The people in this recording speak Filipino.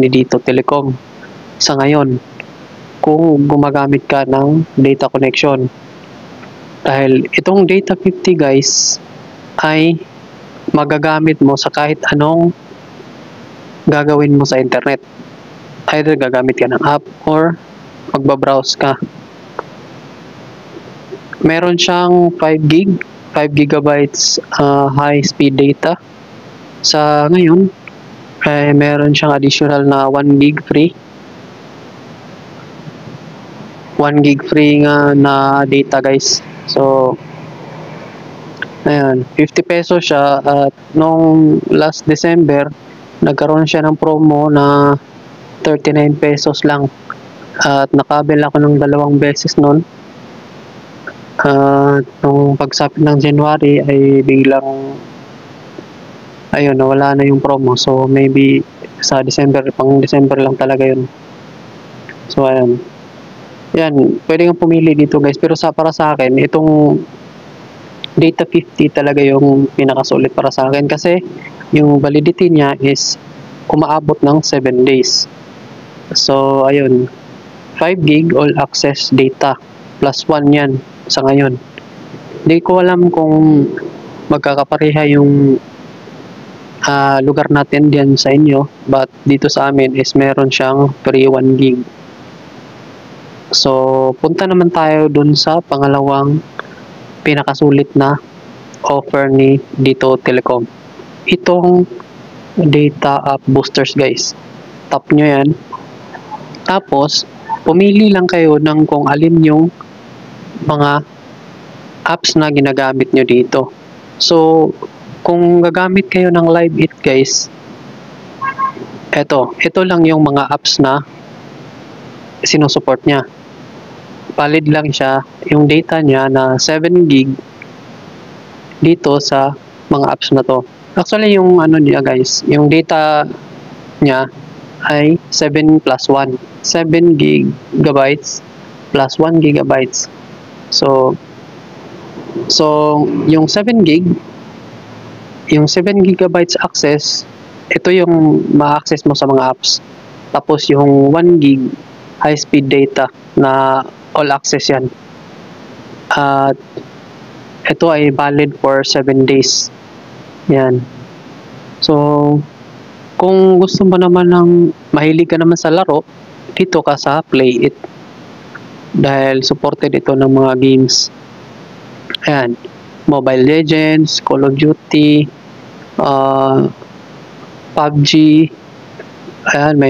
ni Dito Telecom sa ngayon kung gumagamit ka ng data connection. Dahil itong Data 50 guys ay magagamit mo sa kahit anong gagawin mo sa internet. Either gagamit ka ng app or magbabrowse ka. Meron siyang 5 gigabytes high speed data. Sa ngayon ay meron siyang additional na 1 gig free. 1 gig free nga na data guys. So ayan, 50 pesos siya at nung last December nagkaroon siya ng promo na 39 pesos lang at nakabil ako ng 2 beses nun. Nung pagsapit ng January ay biglang ayun, nawala na yung promo. So maybe sa December, pang December lang talaga yun. So ayan, yan, pwede kang pumili dito guys, pero para sa akin itong Data 50 talaga yung pinakasulit para sa akin kasi yung validity niya is umaabot ng 7 days. So ayun, 5 gig all access data plus 1 yan sa ngayon. Hindi ko alam kung magkakapareha yung lugar natin diyan sa inyo, but dito sa amin is meron siyang free 1 gig. So punta naman tayo dun sa pangalawang pinakasulit na offer ni Dito Telecom. Itong data app boosters guys, tap nyo yan, tapos pumili lang kayo ng kung alin yung mga apps na ginagamit nyo dito. So kung gagamit kayo ng Live.It guys, ito lang yung mga apps na sinusupport nya. Valid lang siya yung data nya na 7 gig dito sa mga apps na to. Actually yung ano niya guys, yung data nya ay 7 plus 1, 7 gigabytes plus 1 gigabytes. So yung 7 gig, yung 7 gigabytes access, ito yung ma-access mo sa mga apps. Tapos yung 1 gig high speed data na all access yan. At ito ay valid for 7 days. Yan. So kung gusto mo naman ng mahilig ka naman sa laro, dito ka sa Play.It. Dahil supported ito ng mga games. Ayan. Mobile Legends, Call of Duty, PUBG. Ayan, may